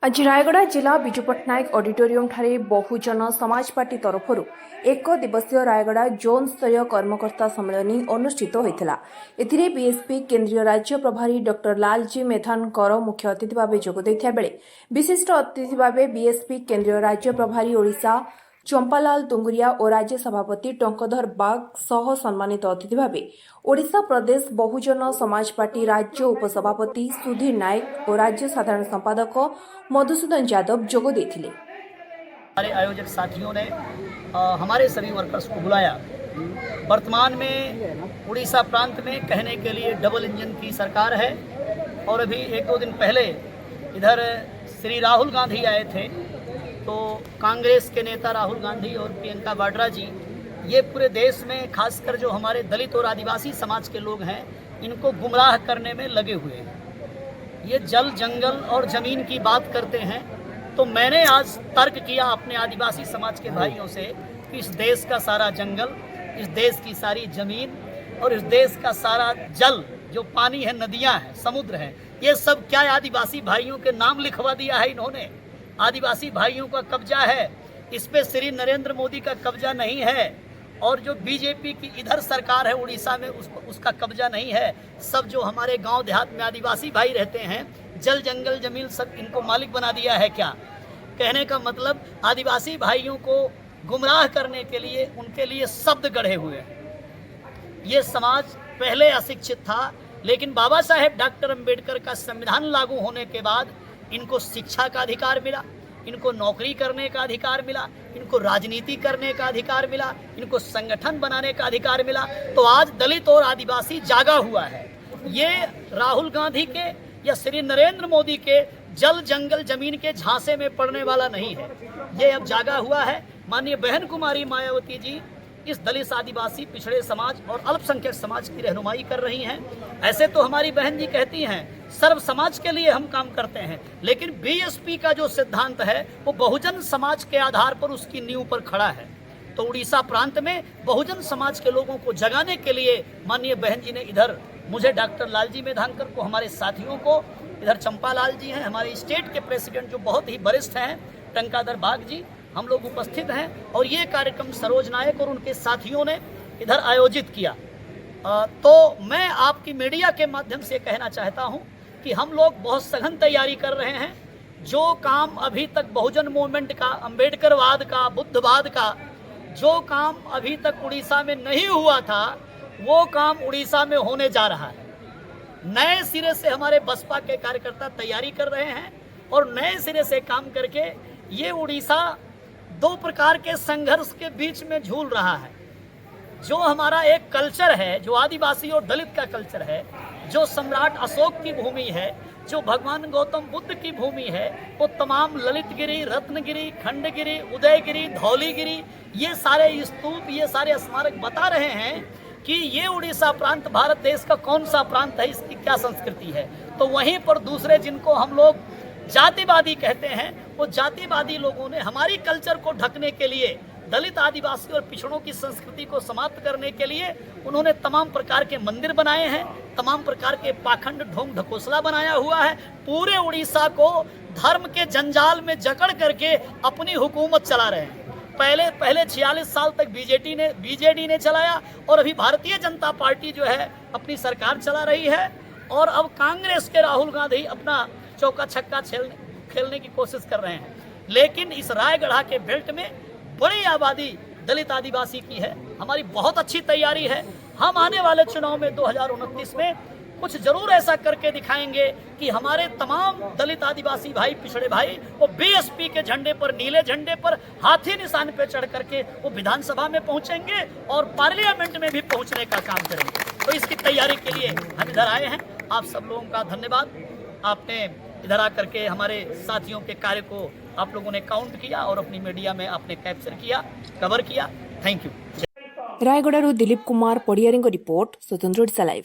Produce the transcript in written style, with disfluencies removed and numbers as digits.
आज रायगड़ा जिला विजु पट्टनायक ऑडिटोरियम ठारे बहुजन समाज पार्टी तरफ एक दिवसीय रायगड़ा जोन स्तरीय कर्मकर्ता सम्मेलन अनुष्ठित होता। एथिरे बीएसपी केंद्रीय राज्य प्रभारी डॉक्टर लालजी मेधानकर मुख्य अतिथि भाव जोगदेइथिबा बेले विशिष्ट अतिथि भाव बीएसपी केंद्रीय राज्य प्रभारी ओडिशा चंपालाल तुंगुरिया और राज्य सभापति टंकधर बाग सह सम्मानित अतिथि भावे ओडिशा प्रदेश बहुजन समाज पार्टी राज्य उपसभापति सुधीर नायक और राज्य साधारण संपादक मधुसूदन यादव जोग देथिले। हमारे आयोजक साथियों ने हमारे सभी वर्कर्स को बुलाया। वर्तमान में उड़ीसा प्रांत में कहने के लिए डबल इंजन की सरकार है और अभी एक दो दिन पहले इधर श्री राहुल गांधी आए थे, तो कांग्रेस के नेता राहुल गांधी और प्रियंका वाड्रा जी ये पूरे देश में खासकर जो हमारे दलित और आदिवासी समाज के लोग हैं इनको गुमराह करने में लगे हुए हैं। ये जल जंगल और ज़मीन की बात करते हैं, तो मैंने आज तर्क किया अपने आदिवासी समाज के भाइयों से कि इस देश का सारा जंगल, इस देश की सारी ज़मीन और इस देश का सारा जल जो पानी है, नदियाँ हैं, समुद्र हैं, ये सब क्या आदिवासी भाइयों के नाम लिखवा दिया है इन्होंने। आदिवासी भाइयों का कब्जा है, इस पे श्री नरेंद्र मोदी का कब्जा नहीं है और जो बीजेपी की इधर सरकार है उड़ीसा में उसका कब्जा नहीं है। सब जो हमारे गांव देहात में आदिवासी भाई रहते हैं, जल जंगल जमीन सब इनको मालिक बना दिया है क्या? कहने का मतलब आदिवासी भाइयों को गुमराह करने के लिए उनके लिए शब्द गढ़े हुए हैं। ये समाज पहले अशिक्षित था, लेकिन बाबा साहेब डॉक्टर अंबेडकर का संविधान लागू होने के बाद इनको शिक्षा का अधिकार मिला, इनको नौकरी करने का अधिकार मिला, इनको राजनीति करने का अधिकार मिला, इनको संगठन बनाने का अधिकार मिला। तो आज दलित और आदिवासी जागा हुआ है। ये राहुल गांधी के या श्री नरेंद्र मोदी के जल जंगल जमीन के झांसे में पड़ने वाला नहीं है। ये अब जागा हुआ है। माननीय बहन कुमारी मायावती जी इस दलित आदिवासी पिछड़े समाज और अल्पसंख्यक समाज की रहनुमाई कर रही हैं। ऐसे तो हमारी बहन जी कहती हैं सर्व समाज के लिए हम काम करते हैं, लेकिन बीएसपी का जो सिद्धांत है वो बहुजन समाज के आधार पर उसकी नींव पर खड़ा है। तो उड़ीसा प्रांत में बहुजन समाज के लोगों को जगाने के लिए माननीय बहन जी ने इधर मुझे डॉक्टर लालजी मेधानकर को, हमारे साथियों को, इधर चंपालाल जी हैं हमारे स्टेट के प्रेसिडेंट जो बहुत ही वरिष्ठ हैं, टंकाधर बाग जी, हम लोग उपस्थित हैं और ये कार्यक्रम सरोज नायक और उनके साथियों ने इधर आयोजित किया। तो मैं आपकी मीडिया के माध्यम से कहना चाहता हूं कि हम लोग बहुत सघन तैयारी कर रहे हैं। जो काम अभी तक बहुजन मूवमेंट का, अंबेडकरवाद का, बुद्धवाद का जो काम अभी तक उड़ीसा में नहीं हुआ था, वो काम उड़ीसा में होने जा रहा है। नए सिरे से हमारे बसपा के कार्यकर्ता तैयारी कर रहे हैं और नए सिरे से काम करके ये उड़ीसा दो प्रकार के संघर्ष के बीच में झूल रहा है। जो हमारा एक कल्चर है, जो आदिवासी और दलित का कल्चर है, जो सम्राट अशोक की भूमि है, जो भगवान गौतम बुद्ध की भूमि है, वो तमाम ललितगिरी, रत्नगिरी, खंडगिरी, उदयगिरी, धौलीगिरी, ये सारे स्तूप, ये सारे स्मारक बता रहे हैं कि ये उड़ीसा प्रांत भारत देश का कौन सा प्रांत है, इसकी क्या संस्कृति है। तो वहीं पर दूसरे जिनको हम लोग जातिवादी कहते हैं, वो जातिवादी लोगों ने हमारी कल्चर को ढकने के लिए, दलित आदिवासी और पिछड़ों की संस्कृति को समाप्त करने के लिए उन्होंने तमाम प्रकार के मंदिर बनाए हैं, तमाम प्रकार के पाखंड, ढोंग ढकोसला बनाया हुआ है। पूरे उड़ीसा को धर्म के जंजाल में जकड़ करके अपनी हुकूमत चला रहे हैं। पहले 46 साल तक बीजेडी ने चलाया और अभी भारतीय जनता पार्टी जो है अपनी सरकार चला रही है और अब कांग्रेस के राहुल गांधी अपना चौका छक्का खेलने की कोशिश कर रहे हैं। लेकिन इस रायगढ़ के बेल्ट में बड़ी आबादी दलित आदिवासी की है। हमारी बहुत अच्छी तैयारी है। हम आने वाले चुनाव में 2029 में कुछ जरूर ऐसा करके दिखाएंगे कि हमारे तमाम दलित आदिवासी भाई, पिछड़े भाई वो बीएसपी के झंडे पर, नीले झंडे पर, हाथी निशान पे चढ़ करके वो विधानसभा में पहुंचेंगे और पार्लियामेंट में भी पहुंचने का काम करेंगे। तो इसकी तैयारी के लिए हम इधर आए हैं। आप सब लोगों का धन्यवाद। आपने इधर आकर के हमारे साथियों के कार्य को आप लोगों ने काउंट किया और अपनी मीडिया में आपने कैप्चर किया, कवर किया। Thank you. रायगड़ारू दिलीप कुमार पड़ियारी रिपोर्ट, स्वतंत्र ओडिशा लाइव।